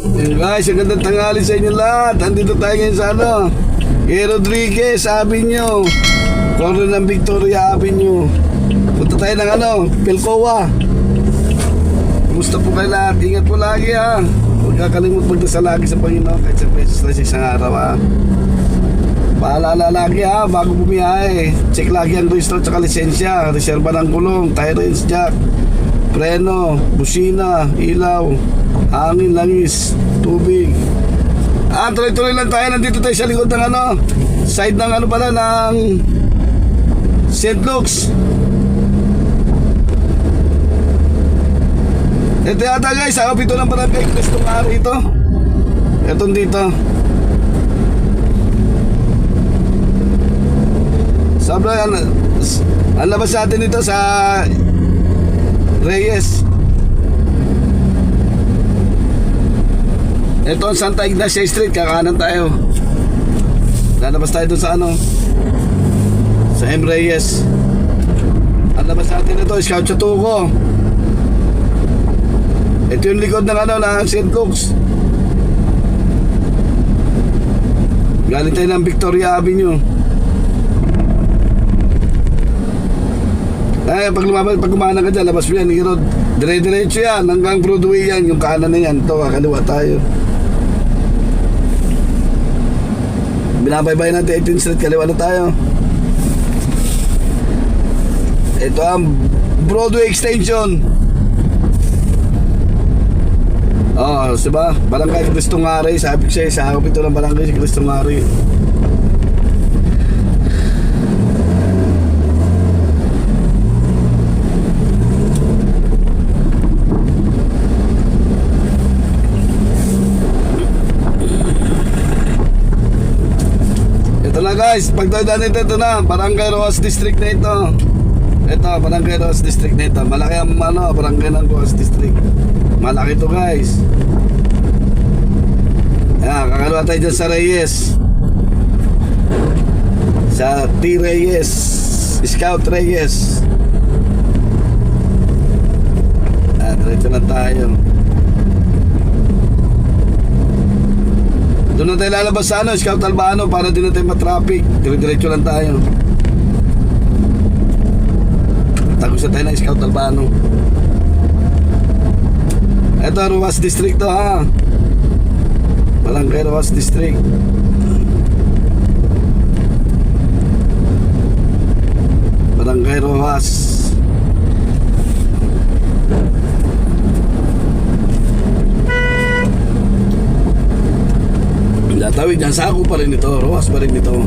Yan guys, ang gandang tanghali sa inyo lahat. Andito tayo ngayon sa kay Rodriguez Avenue, corner ng Victoria Avenue. Punta tayo ng Pilcoa. Kumusta po kayo lahat? Ingat po lagi ha. Huwag kakalimut magdasal lagi sa Panginoon kahit sa beses na sa isang araw ha. Paalala lagi ha, bago bumiyahe, check lagi ang registro at lisensya, reserba ng gulong, tire range jack, preno, busina, ilaw, hangin, langis, tubig. Tuloy-tuloy lang tayo. Nandito tayo sa likod ng side ng ng St. Luke's. Ito yata guys, ito ng barangay Cristong Ari ito. Itong dito. Sabra, ang labas natin ito sa Reyes. Ito ang Santa Ignacia Street, kakanan tayo. Lalabas tayo doon sa sa M. Reyes. Ang labas natin ito, Scout Chatuco. Ito yung likod ng ng St. Luke's. Galing tayo ng Victoria Avenue. Ay, pag kumanan ka dyan, labas mo yan, Irod. Dire-diretso yan, hanggang Broadway yan, yung kanan na yan. Ito, kaliwa tayo. Binabaybay natin 18th Street, kaliwa na tayo. Ito ang Broadway Extension. Diba? Barangay Cristong Ari. Sabi ko siya, sakop ito ng barangay si Cristong Ari. Guys, pagdadaan ito na Barangay Rojas District na ito. Ito, Barangay Rojas District na ito. Malaki ang barangay ng Rojas District. Malaki ito guys. Ayan, kakalawa tayo dyan sa Reyes. Sa T. Reyes, Scout Reyes. Diretso na tayo. Doon na tayo lalabas sa Scout Albano para din na tayo matraffic. Dire-diretso lang tayo. Tagos na tayo ng Scout Albano. Ito, Rojas District to ha. Barangay Rojas District. Barangay Rojas. Tawid dyan, Sako pa rin ito, Rojas pa rin ito.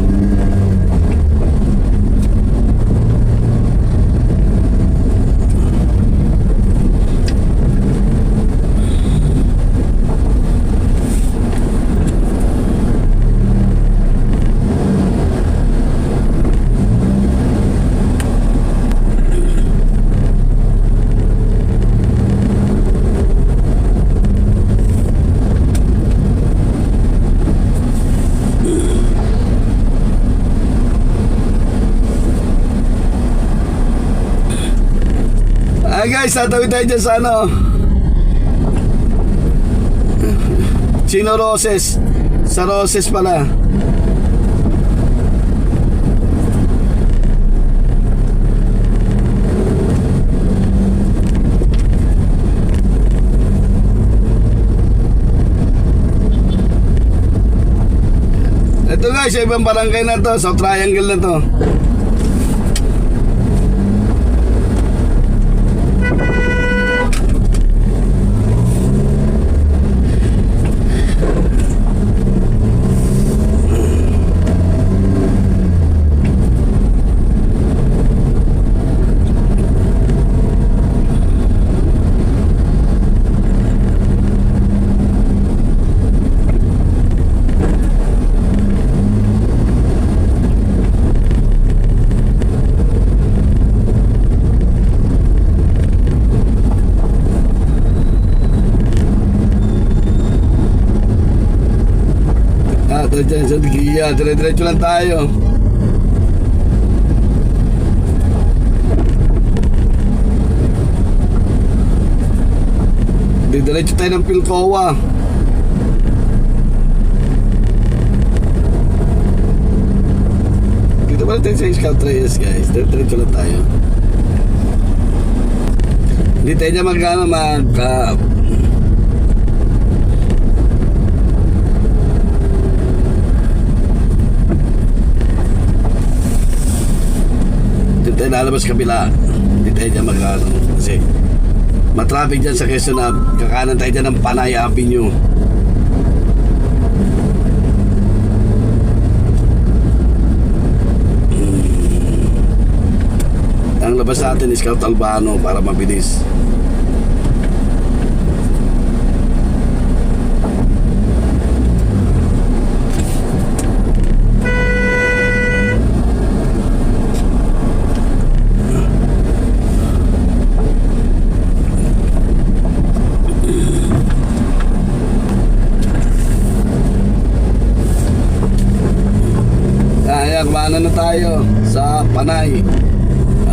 Ay guys, tatawid tayo dyan sa Chino Roses. Sa Roses pala. Ito guys, ibang barangay na to. Sa triangle na to. Dyan sa Digia, dire-diretso lang tayo. Diretso tayo ng Pilcoa. Dito pala tayo sa Scout Reyes guys. Diretso lang tayo. Hindi tayo niya dito tayo lalabas kabila. Hindi tayo niya kasi matraffic dyan sa Quezon na kakanan tayo dyan ng Panay Avenue. Ang labas natin is Scout Albano para mabilis. Ayan, kumana na tayo sa Panay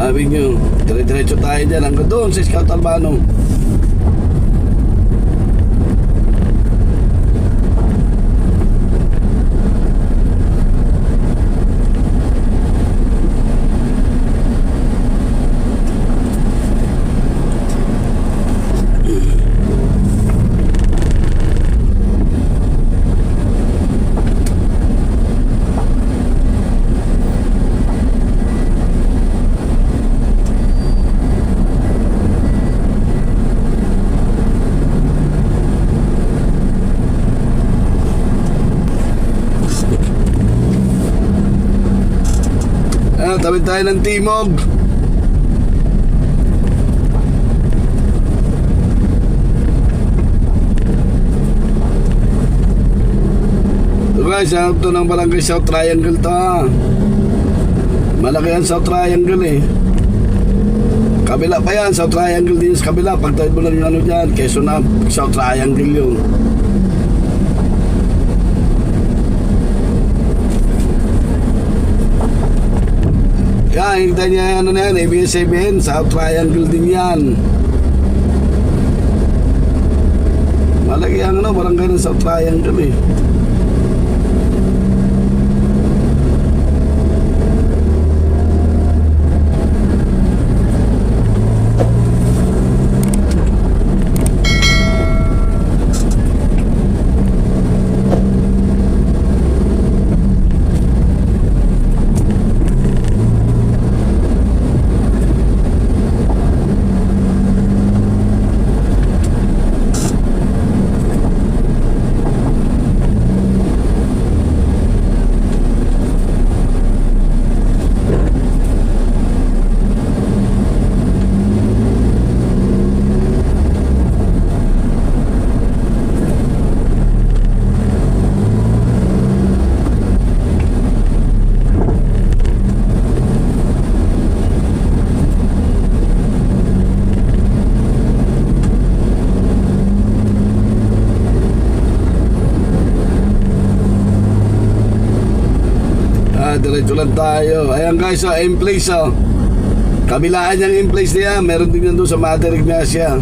Avenue. Dire-diretso tayo dyan hanggang doon sa Scout Albano. Tawid tayo ng Timog. So guys, ito ng barangay South Triangle to ha. Malaki ang South Triangle eh. Kabila pa yan, South Triangle din sa kabila. Pag tayo mo lang ano dyan, Quezon na South Triangle yun. Yan, kita niya ano na yan, ABS-CBN, South Triangle din yan. Malaki ang ano, barangay ng South Triangle eh. Diretso lang tayo. Ayan guys, oh, in-place oh. Kabilaan niyang in-place niya. Meron din yan doon sa Mother Ignacia.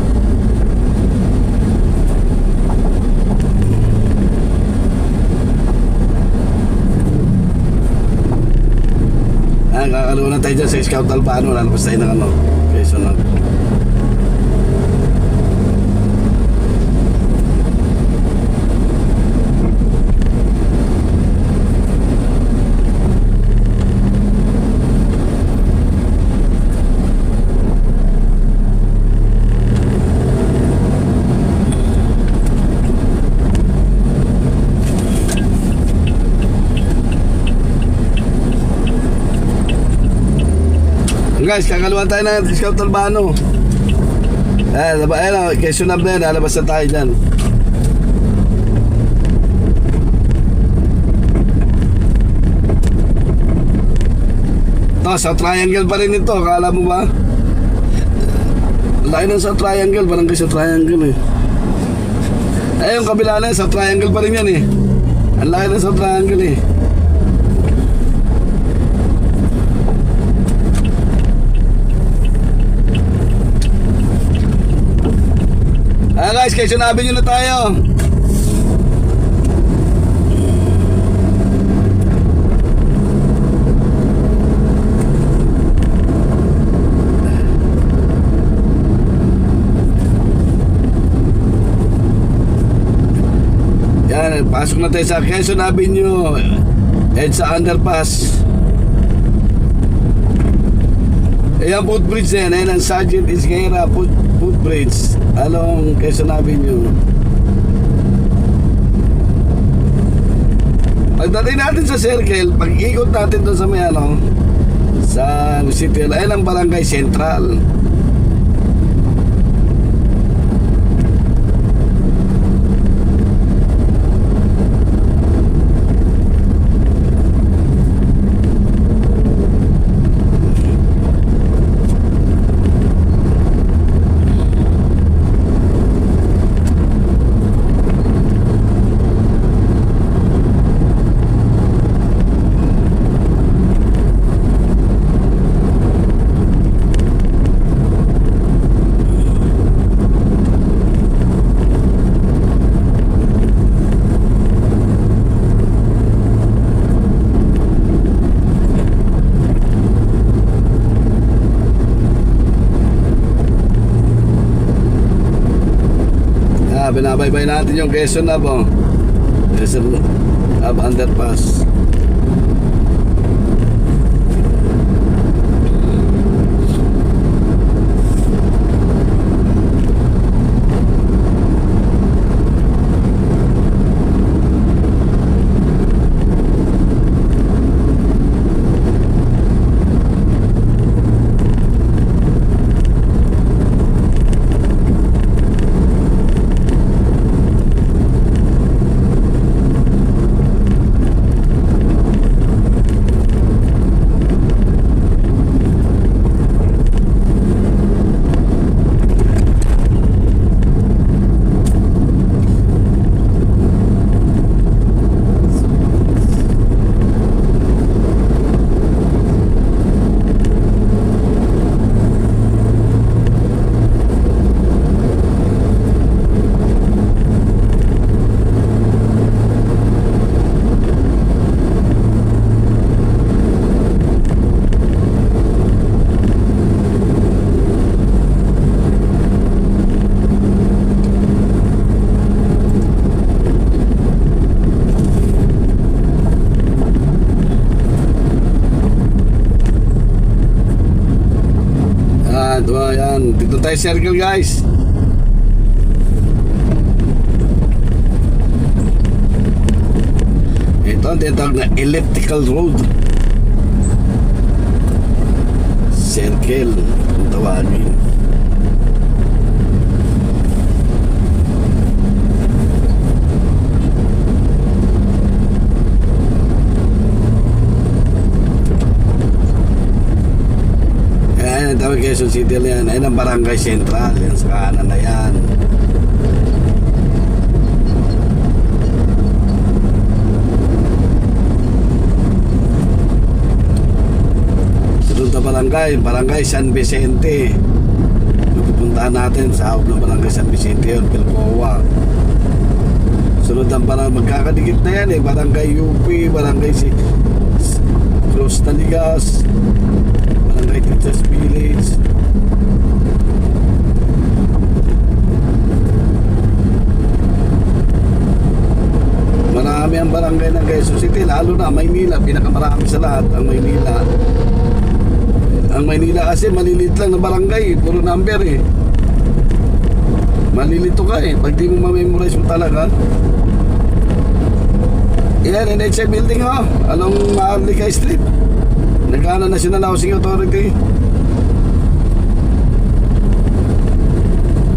Ayan, kakalawa na tayo dyan sa Scout Albano. Lalabas tayo ng ano. Okay, so na. Guys, kakaluan tayo ng Scout Albano. Ayan, Quezon na yan, alabas na tayo dyan. Ito, South Triangle pa rin ito, akala mo ba? Laki ng South Triangle, barangay South Triangle eh. Ay, yung kabila na, South Triangle pa rin yan eh. Ang laki ng South Triangle eh. Guys, Quezon Avenue na tayo. Yan, pasok na tayo sa Quezon Avenue, EDSA Underpass. Ayan, footbridge na yan. Ayan ang Sergeant Isguera footbridge along Quezon Avenue. Pagdating natin sa circle, pag-ikot natin doon sa may sa city, ayan ang Barangay Central. Binabaybay natin yung Quezon na po. Quezon Underpass. Ayan, dito tayo circle guys. Ito ang tinatawag na elliptical road. Circle ang tawagin. Tawag Quezon City na yan. Ayun ang Barangay Central. Yan sa kanan na yan. Sunod na barangay, Barangay San Vicente. Pupuntahan natin sa hawak ng Barangay San Vicente yun, Pilcoa. Sunod ang barangay, magkakadikit na yan eh. Barangay UP, Barangay Cruz Taligas, Barangay Teachers Village. Marami ang barangay ng Quezon City, lalo na Maynila, pinakamarami sa lahat ang Maynila. Ang Maynila kasi maliliit lang na barangay, puro number eh. Malilito ka eh, pag di mo ma-memorize mo talaga. Yan, NHA building ho, along Maharlika Street, Nagana National Housing Authority,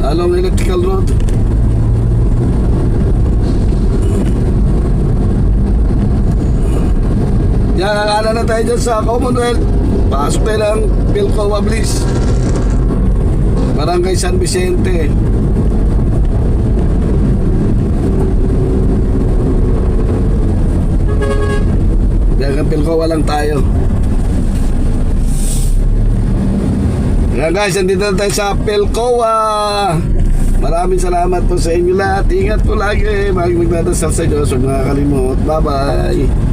along Electrical Road. Yan, nagana na tayo dyan sa Commonwealth. Pasok tayo ng Pilcoa Bliss, Barangay San Vicente. Hanggang Pilcoa lang tayo. Yan guys, andito na tayo sa Pilcoa. Maraming salamat po sa inyo lahat. Ingat po lagi. Magdadasal sa Diyos. Huwag makakalimot. Bye bye.